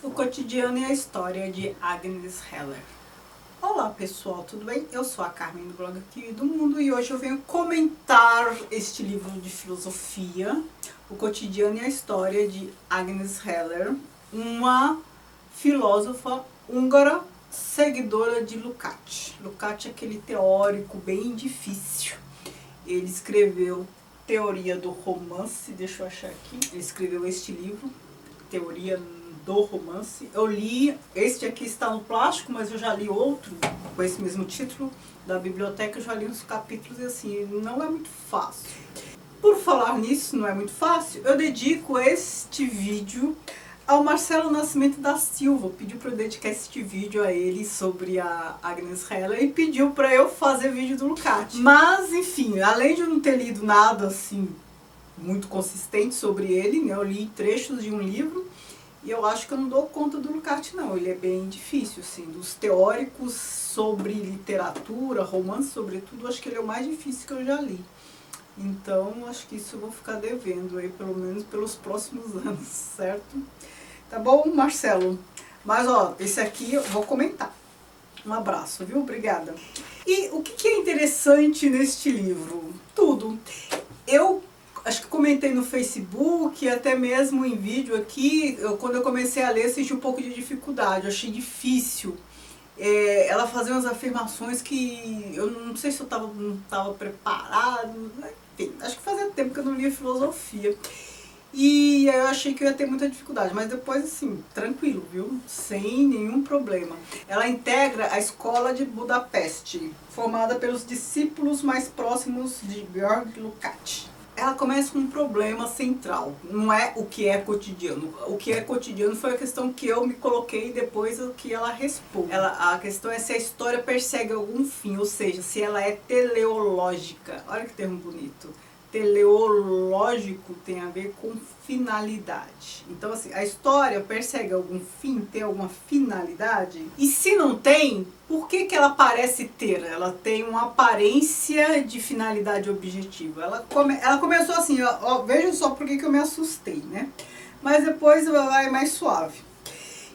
O cotidiano e a história de Agnes Heller. Olá pessoal, tudo bem? Eu sou a Carmen do blog Aqui do Mundo e hoje eu venho comentar este livro de filosofia, O Cotidiano e a História de Agnes Heller, uma filósofa húngara seguidora de Lukács. Lukács é aquele teórico bem difícil. Ele escreveu Teoria do Romance, deixa eu achar aqui. Ele escreveu este livro, Teoria do Romance. Eu li, este aqui está no plástico, mas eu já li outro com esse mesmo título da biblioteca, eu já li uns capítulos e assim, não é muito fácil. Por falar nisso, não é muito fácil, eu dedico este vídeo ao Marcelo Nascimento da Silva. Pediu para eu dedicar este vídeo a ele sobre a Agnes Heller e pediu para eu fazer vídeo do Lukács. Mas, enfim, além de eu não ter lido nada assim muito consistente sobre ele, né, eu li trechos de um livro e eu acho que eu não dou conta do Lukács não. Ele é bem difícil, assim, dos teóricos sobre literatura, romance sobretudo, acho que ele é o mais difícil que eu já li. Então, acho que isso eu vou ficar devendo aí, pelo menos pelos próximos anos, certo? Tá bom, Marcelo? Mas, ó, esse aqui eu vou comentar. Um abraço, viu? Obrigada. E o que é interessante neste livro? Tudo. Eu acho que comentei no Facebook, até mesmo em vídeo aqui, quando eu comecei a ler, senti um pouco de dificuldade, eu achei difícil. Ela fazia umas afirmações que eu não sei se eu não estava preparado, enfim, acho que fazia tempo que eu não lia filosofia. E eu achei que eu ia ter muita dificuldade, mas depois assim, tranquilo, viu? Sem nenhum problema. Ela integra a escola de Budapeste, formada pelos discípulos mais próximos de Georg Lukács. Ela começa com um problema central, não é o que é cotidiano. O que é cotidiano foi a questão que eu me coloquei e depois o que ela responde. A questão é se a história persegue algum fim, ou seja, se ela é teleológica. Olha que termo bonito. Teleológico tem a ver com finalidade. Então, assim, a história persegue algum fim, tem alguma finalidade? E se não tem, por que ela parece ter? Ela tem uma aparência de finalidade objetiva. Ela começou assim, ó, vejam só por que eu me assustei, né? Mas depois vai mais suave.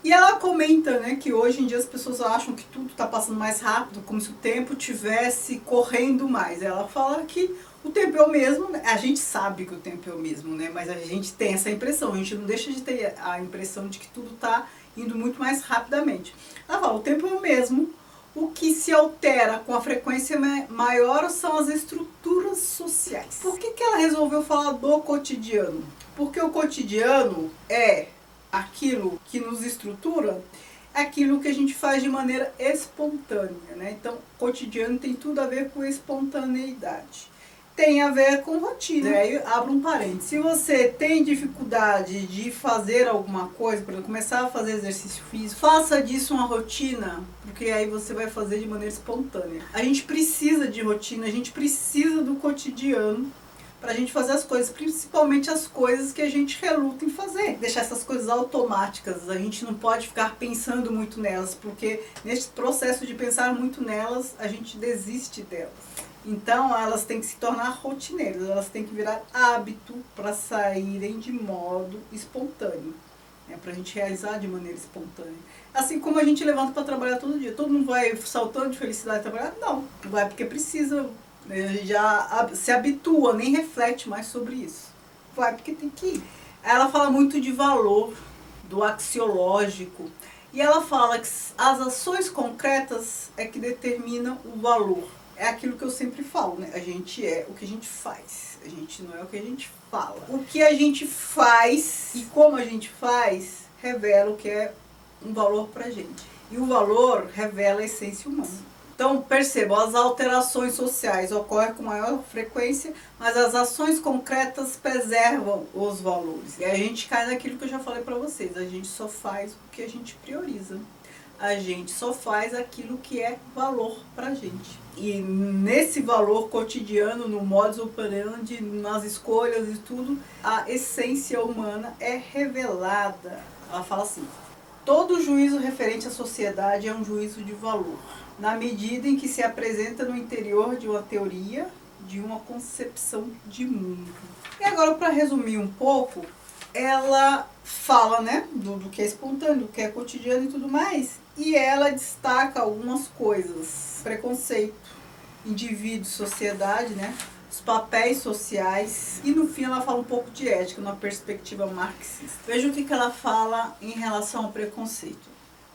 E ela comenta, né, que hoje em dia as pessoas acham que tudo está passando mais rápido, como se o tempo estivesse correndo mais. Ela fala que o tempo é o mesmo, né? A gente sabe que o tempo é o mesmo, né? Mas a gente tem essa impressão, a gente não deixa de ter a impressão de que tudo está indo muito mais rapidamente. Ela fala, o tempo é o mesmo, o que se altera com a frequência maior são as estruturas sociais. Por que ela resolveu falar do cotidiano? Porque o cotidiano é aquilo que nos estrutura, aquilo que a gente faz de maneira espontânea, né? Então, cotidiano tem tudo a ver com espontaneidade. Tem a ver com rotina. Aí abro um parênteses. Se você tem dificuldade de fazer alguma coisa, para começar a fazer exercício físico, faça disso uma rotina, porque aí você vai fazer de maneira espontânea. A gente precisa de rotina, a gente precisa do cotidiano pra gente fazer as coisas, principalmente as coisas que a gente reluta em fazer. Deixar essas coisas automáticas, a gente não pode ficar pensando muito nelas, porque nesse processo de pensar muito nelas, a gente desiste delas. Então elas têm que se tornar rotineiras, elas têm que virar hábito para saírem de modo espontâneo, né, para a gente realizar de maneira espontânea. Assim como a gente levanta para trabalhar todo dia, todo mundo vai saltando de felicidade trabalhar? Não, vai porque precisa, já se habitua, nem reflete mais sobre isso. Vai porque tem que ir. Ela fala muito de valor, do axiológico, e ela fala que as ações concretas é que determinam o valor. É aquilo que eu sempre falo, né? A gente é o que a gente faz, a gente não é o que a gente fala. O que a gente faz e como a gente faz revela o que é um valor pra gente. E o valor revela a essência humana. Então, percebam, as alterações sociais ocorrem com maior frequência, mas as ações concretas preservam os valores. E a gente cai naquilo que eu já falei pra vocês, a gente só faz o que a gente prioriza. A gente só faz aquilo que é valor pra gente. E nesse valor cotidiano, no modus operandi, nas escolhas e tudo, a essência humana é revelada. Ela fala assim, todo juízo referente à sociedade é um juízo de valor, na medida em que se apresenta no interior de uma teoria, de uma concepção de mundo. E agora, para resumir um pouco, ela fala, né, do que é espontâneo, do que é cotidiano e tudo mais, e ela destaca algumas coisas: preconceito, indivíduo, sociedade, né, os papéis sociais, e no fim ela fala um pouco de ética, numa perspectiva marxista. Veja o que ela fala em relação ao preconceito.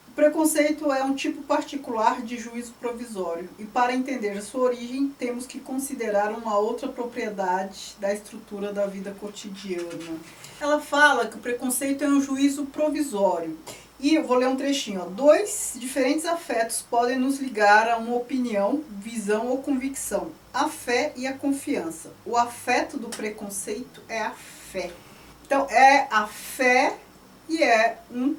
O preconceito é um tipo particular de juízo provisório, e para entender a sua origem, temos que considerar uma outra propriedade da estrutura da vida cotidiana. Ela fala que o preconceito é um juízo provisório. E eu vou ler um trechinho. Ó. 2 diferentes afetos podem nos ligar a uma opinião, visão ou convicção: a fé e a confiança. O afeto do preconceito é a fé. Então, é a fé e é um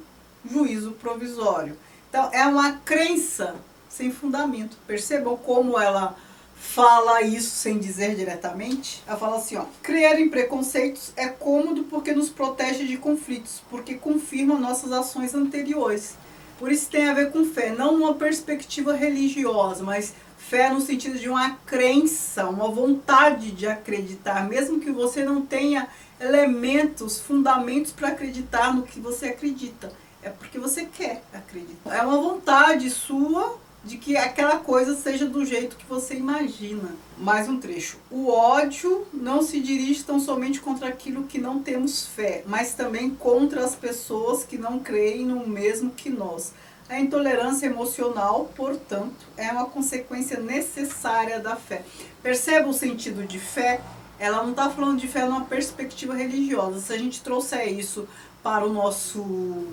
juízo provisório. Então, é uma crença sem fundamento. Percebam como ela fala isso sem dizer diretamente? Ela fala assim, ó: crer em preconceitos é cômodo porque nos protege de conflitos, porque confirma nossas ações anteriores. Por isso tem a ver com fé, não uma perspectiva religiosa, mas fé no sentido de uma crença, uma vontade de acreditar, mesmo que você não tenha elementos, fundamentos para acreditar no que você acredita. É porque você quer acreditar. É uma vontade sua de que aquela coisa seja do jeito que você imagina. Mais um trecho. O ódio não se dirige tão somente contra aquilo que não temos fé, mas também contra as pessoas que não creem no mesmo que nós. A intolerância emocional, portanto, é uma consequência necessária da fé. Perceba o sentido de fé? Ela não está falando de fé numa perspectiva religiosa. Se a gente trouxer isso para o nosso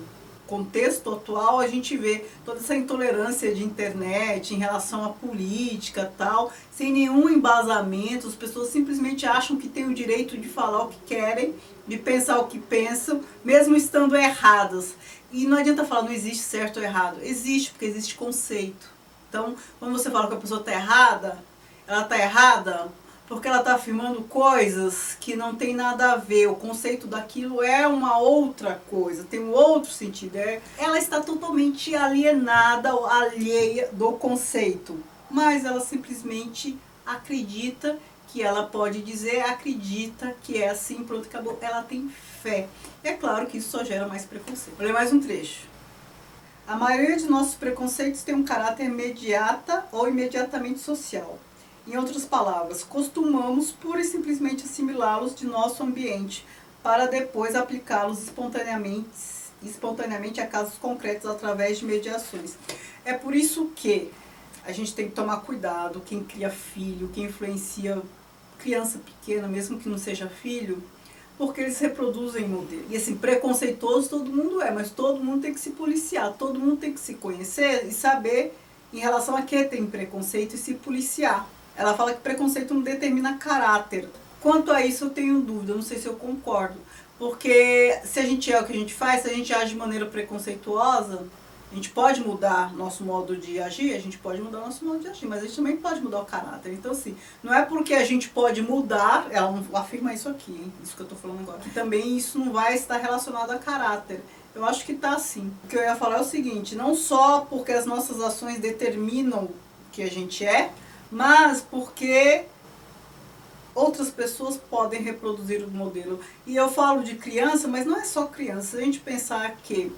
contexto atual, a gente vê toda essa intolerância de internet em relação à política tal, sem nenhum embasamento. As pessoas simplesmente acham que têm o direito de falar o que querem, de pensar o que pensam, mesmo estando erradas. E não adianta falar, não existe certo ou errado. Existe, porque existe conceito. Então, quando você fala que a pessoa está errada, ela está errada porque ela está afirmando coisas que não tem nada a ver. O conceito daquilo é uma outra coisa, tem um outro sentido. Ela está totalmente alienada, alheia do conceito, mas ela simplesmente acredita que ela pode dizer, acredita que é assim, pronto, acabou. Ela tem fé. É claro que isso só gera mais preconceito. Vou ler mais um trecho. A maioria de nossos preconceitos tem um caráter imediata ou imediatamente social. Em outras palavras, costumamos pura e simplesmente assimilá-los de nosso ambiente para depois aplicá-los espontaneamente a casos concretos através de mediações. É por isso que a gente tem que tomar cuidado, quem cria filho, quem influencia criança pequena, mesmo que não seja filho, porque eles reproduzem modelo. E assim, preconceituoso todo mundo é, mas todo mundo tem que se policiar, todo mundo tem que se conhecer e saber em relação a que tem preconceito e se policiar. Ela fala que preconceito não determina caráter. Quanto a isso eu tenho dúvida, não sei se eu concordo. Porque se a gente é o que a gente faz, se a gente age de maneira preconceituosa, a gente pode mudar nosso modo de agir, a gente pode mudar nosso modo de agir, mas a gente também pode mudar o caráter. Então assim, não é porque a gente pode mudar, ela não afirma isso aqui, hein? Isso que eu tô falando agora, que também isso não vai estar relacionado a caráter. Eu acho que tá sim. O que eu ia falar é o seguinte, não só porque as nossas ações determinam o que a gente é, mas porque outras pessoas podem reproduzir o modelo. E eu falo de criança, mas não é só criança. Se a gente pensar que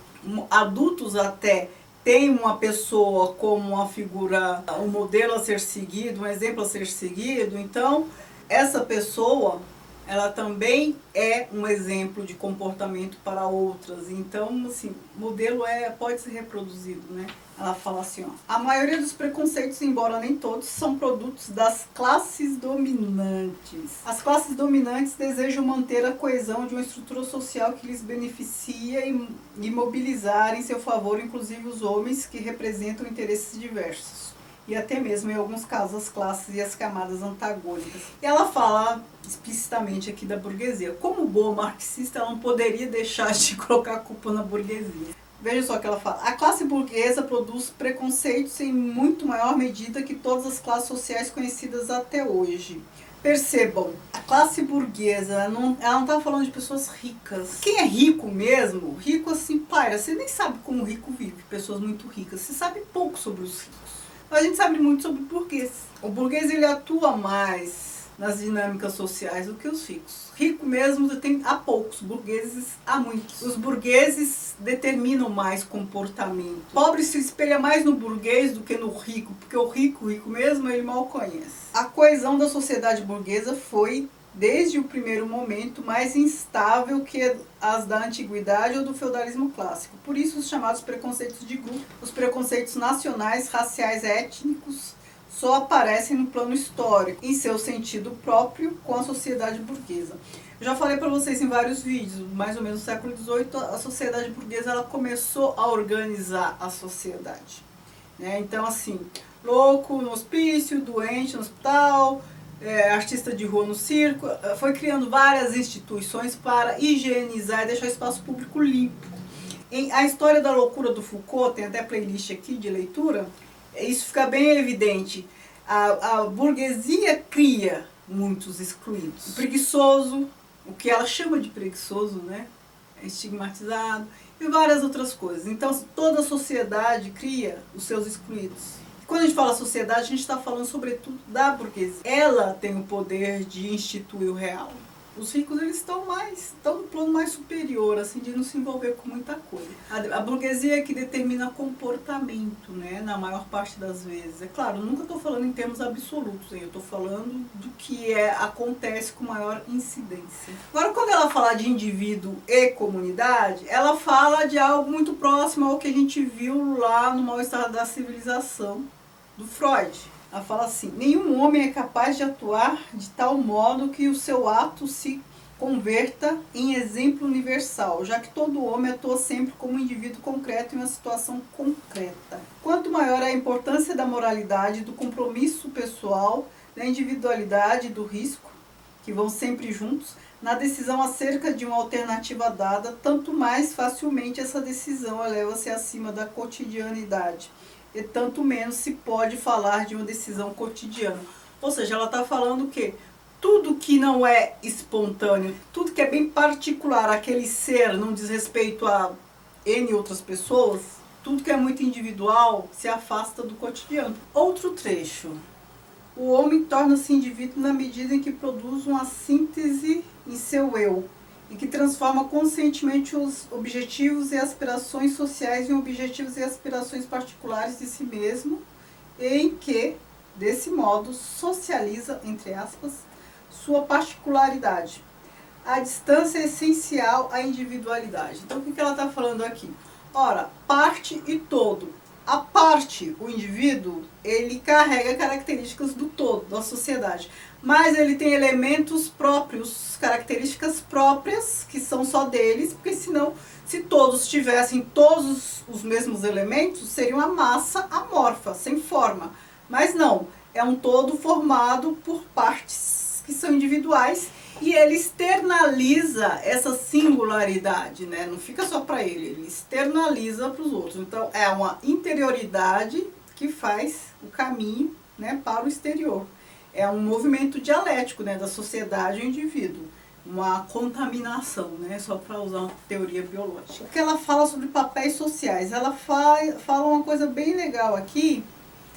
adultos até têm uma pessoa como uma figura, um modelo a ser seguido, um exemplo a ser seguido, então essa pessoa, ela também é um exemplo de comportamento para outras. Então, assim, modelo pode ser reproduzido, né? Ela fala assim, ó: a maioria dos preconceitos, embora nem todos, são produtos das classes dominantes. As classes dominantes desejam manter a coesão de uma estrutura social que lhes beneficia e mobilizar em seu favor, inclusive os homens que representam interesses diversos. E até mesmo, em alguns casos, as classes e as camadas antagônicas. E ela fala explicitamente aqui da burguesia. Como boa marxista, ela não poderia deixar de colocar a culpa na burguesia. Veja só o que ela fala. A classe burguesa produz preconceitos em muito maior medida que todas as classes sociais conhecidas até hoje. Percebam, a classe burguesa, ela não está falando de pessoas ricas. Quem é rico mesmo, rico assim, pai, você nem sabe como o rico vive, pessoas muito ricas. Você sabe pouco sobre os ricos. A gente sabe muito sobre o burguês. O burguês, ele atua mais nas dinâmicas sociais do que os ricos. Rico mesmo tem há poucos, burgueses há muitos. Os burgueses determinam mais comportamento. O pobre se espelha mais no burguês do que no rico, porque o rico mesmo, ele mal conhece. A coesão da sociedade burguesa foi, desde o primeiro momento, mais instável que as da antiguidade ou do feudalismo clássico. Por isso, os chamados preconceitos de grupo, os preconceitos nacionais, raciais, étnicos, só aparecem no plano histórico, em seu sentido próprio, com a sociedade burguesa. Eu já falei para vocês em vários vídeos, mais ou menos no século XVIII, a sociedade burguesa ela começou a organizar a sociedade. Né? Então, assim, louco no hospício, doente no hospital, artista de rua no circo, foi criando várias instituições para higienizar e deixar o espaço público limpo. A história da loucura do Foucault, tem até playlist aqui de leitura, isso fica bem evidente. A burguesia cria muitos excluídos. O preguiçoso, o que ela chama de preguiçoso, né? É estigmatizado, e várias outras coisas. Então, toda a sociedade cria os seus excluídos. Quando a gente fala sociedade, a gente está falando sobretudo da burguesia. Ela tem o poder de instituir o real. Os ricos, eles estão no plano mais superior, assim, de não se envolver com muita coisa. A burguesia é que determina comportamento, né, na maior parte das vezes. É claro, nunca estou falando em termos absolutos, hein? Eu estou falando do que acontece com maior incidência. Agora, quando ela fala de indivíduo e comunidade, ela fala de algo muito próximo ao que a gente viu lá no Mal-Estar da Civilização, do Freud. Ela fala assim: nenhum homem é capaz de atuar de tal modo que o seu ato se converta em exemplo universal, já que todo homem atua sempre como um indivíduo concreto em uma situação concreta. Quanto maior é a importância da moralidade, do compromisso pessoal, da individualidade e do risco, que vão sempre juntos, na decisão acerca de uma alternativa dada, tanto mais facilmente essa decisão eleva-se acima da cotidianidade. E tanto menos se pode falar de uma decisão cotidiana. Ou seja, ela está falando que tudo que não é espontâneo, tudo que é bem particular, aquele ser não diz respeito a N outras pessoas, tudo que é muito individual se afasta do cotidiano. Outro trecho. O homem torna-se indivíduo na medida em que produz uma síntese em seu eu, e que transforma conscientemente os objetivos e aspirações sociais em objetivos e aspirações particulares de si mesmo, e em que, desse modo, socializa, entre aspas, sua particularidade. A distância é essencial à individualidade. Então, o que ela está falando aqui? Ora, parte e todo. A parte, o indivíduo, ele carrega características do todo, da sociedade. Mas ele tem elementos próprios, características próprias, que são só deles, porque senão, se todos tivessem todos os mesmos elementos, seria uma massa amorfa, sem forma. Mas não, é um todo formado por partes que são individuais, e ele externaliza essa singularidade, né? Não fica só para ele externaliza para os outros. Então, é uma interioridade que faz o caminho, né, para o exterior. É um movimento dialético, né, da sociedade e do indivíduo. Uma contaminação, né, só para usar uma teoria biológica. Porque ela fala sobre papéis sociais. Ela fala uma coisa bem legal aqui.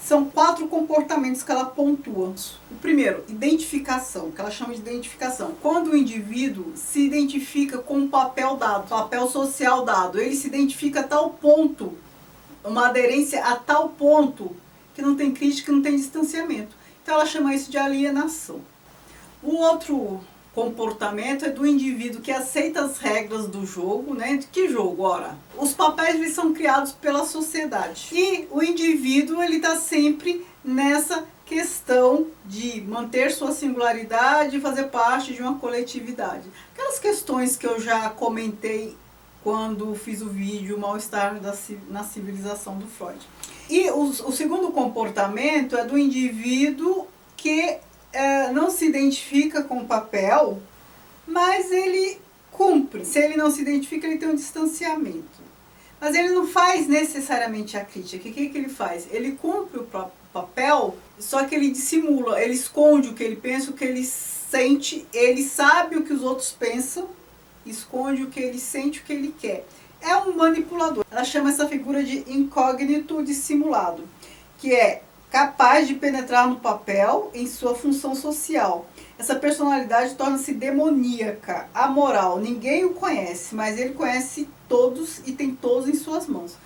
São 4 comportamentos que ela pontua. O primeiro, identificação, que ela chama de identificação. Quando o indivíduo se identifica com um papel dado, papel social dado, ele se identifica a tal ponto, uma aderência a tal ponto, que não tem crítica, não tem distanciamento. Então ela chama isso de alienação. O outro comportamento é do indivíduo que aceita as regras do jogo, né? Que jogo? Ora, os papéis eles são criados pela sociedade. E o indivíduo ele está sempre nessa questão de manter sua singularidade e fazer parte de uma coletividade. Aquelas questões que eu já comentei quando fiz o vídeo Mal-Estar na Civilização do Freud. E o segundo comportamento é do indivíduo que não se identifica com o papel, mas ele cumpre. Se ele não se identifica, ele tem um distanciamento. Mas ele não faz necessariamente a crítica. O que ele faz? Ele cumpre o próprio papel, só que ele dissimula, ele esconde o que ele pensa, o que ele sente, ele sabe o que os outros pensam, esconde o que ele sente, o que ele quer. É um manipulador. Ela chama essa figura de incógnito dissimulado, que é capaz de penetrar no papel em sua função social. essa personalidade torna-se demoníaca, amoral. Ninguém o conhece, mas ele conhece todos e tem todos em suas mãos.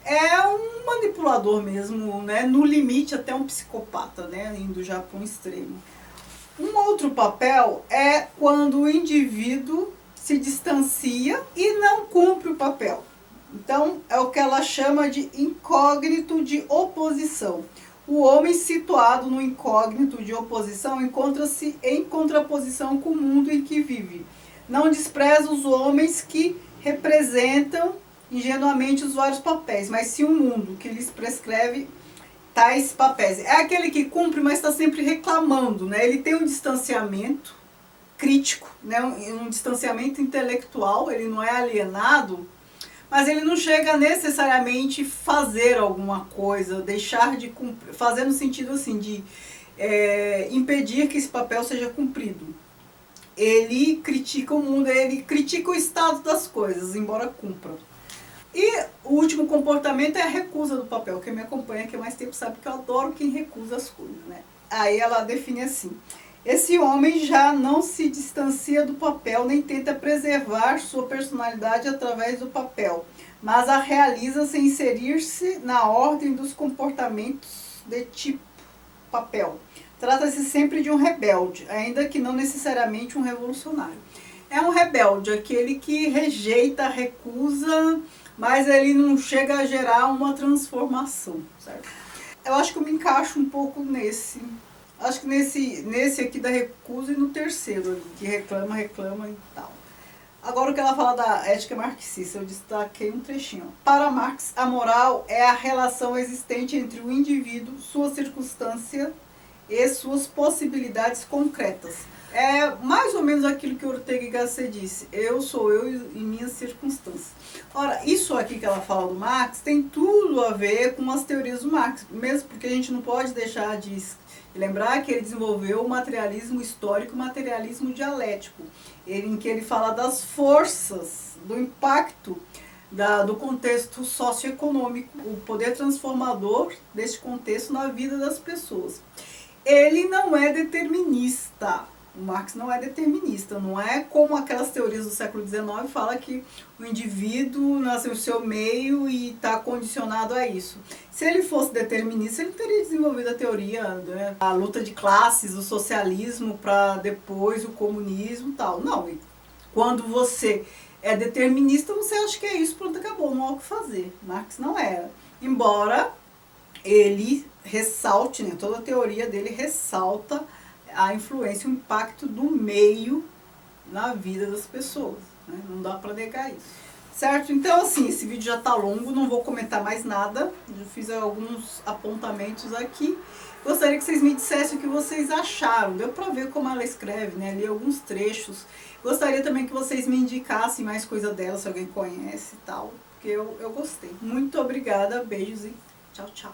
É um manipulador mesmo, né? No limite até um psicopata, né? Indo já para um extremo. Um outro papel é quando o indivíduo se distancia e não cumpre o papel. Então, é o que ela chama de incógnito de oposição. O homem situado no incógnito de oposição encontra-se em contraposição com o mundo em que vive. Não despreza os homens que representam ingenuamente os vários papéis, mas sim o mundo que lhes prescreve tais papéis. É aquele que cumpre, mas está sempre reclamando, né? Ele tem um distanciamento crítico, né? Um distanciamento intelectual, ele não é alienado, mas ele não chega a necessariamente fazer alguma coisa, deixar de cumprir, fazer no sentido assim de impedir que esse papel seja cumprido. Ele critica o mundo, ele critica o estado das coisas, embora cumpra. E o último comportamento é a recusa do papel. Quem me acompanha aqui há mais tempo sabe que eu adoro quem recusa as coisas, né? Aí ela define assim: esse homem já não se distancia do papel, nem tenta preservar sua personalidade através do papel, mas a realiza sem inserir-se na ordem dos comportamentos de tipo papel. Trata-se sempre de um rebelde, ainda que não necessariamente um revolucionário. É um rebelde, aquele que rejeita, recusa, mas ele não chega a gerar uma transformação, certo? Eu acho que eu me encaixo um pouco nesse. Acho que nesse aqui da recusa e no terceiro ali, que reclama e tal. Agora o que ela fala da ética marxista, eu destaquei um trechinho. Para Marx, a moral é a relação existente entre o indivíduo, sua circunstância e suas possibilidades concretas. É mais ou menos aquilo que Ortega y Gasset disse: eu sou eu e minhas circunstâncias. Ora, isso aqui que ela fala do Marx tem tudo a ver com as teorias do Marx, mesmo porque a gente não pode deixar de lembrar que ele desenvolveu o materialismo histórico e o materialismo dialético, em que ele fala das forças, do impacto do contexto socioeconômico, o poder transformador desse contexto na vida das pessoas. Ele não é determinista. O Marx não é determinista, não é como aquelas teorias do século XIX fala que o indivíduo nasceu no seu meio e está condicionado a isso. Se ele fosse determinista, ele teria desenvolvido a teoria, né, a luta de classes, o socialismo para depois o comunismo e tal. Não, quando você é determinista, você acha que é isso, pronto, acabou, não há o que fazer. Marx não era. Embora ele ressalte, né, toda a teoria dele ressalta a influência, o impacto do meio na vida das pessoas, né? Não dá para negar isso, certo? Então assim, esse vídeo já tá longo, não vou comentar mais nada, já fiz alguns apontamentos aqui. Gostaria que vocês me dissessem o que vocês acharam, deu para ver como ela escreve, né? Li alguns trechos. Gostaria também que vocês me indicassem mais coisa dela, se alguém conhece e tal, porque eu gostei. Muito obrigada, beijos e tchau, tchau.